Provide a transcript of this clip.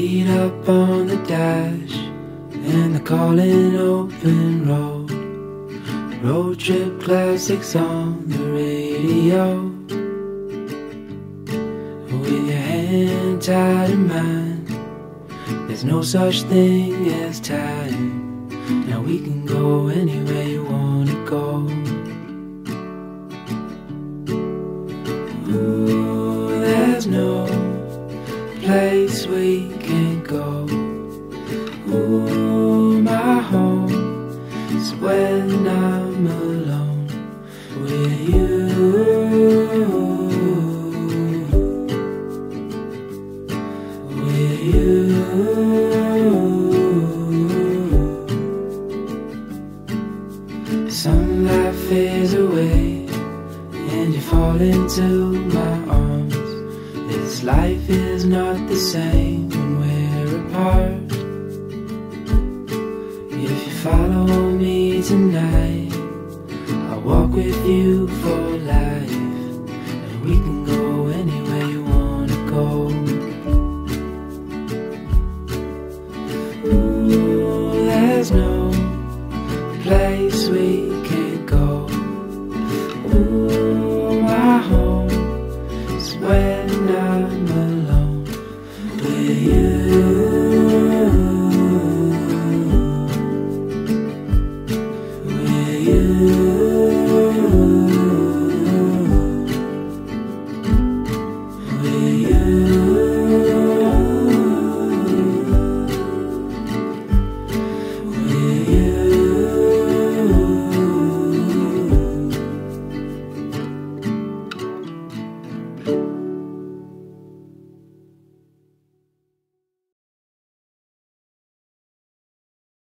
feet up on the dash and the calling open road. Road trip classics on the radio. With your hand tied in mine, there's no such thing as time. Now we can go anywhere you wanna go. Ooh, there's no place we can't go. Ooh, my home is when I'm alone with you. With you. Sunlight fades away and you fall into my arms. This life is not the same when we're apart. If you follow me tonight,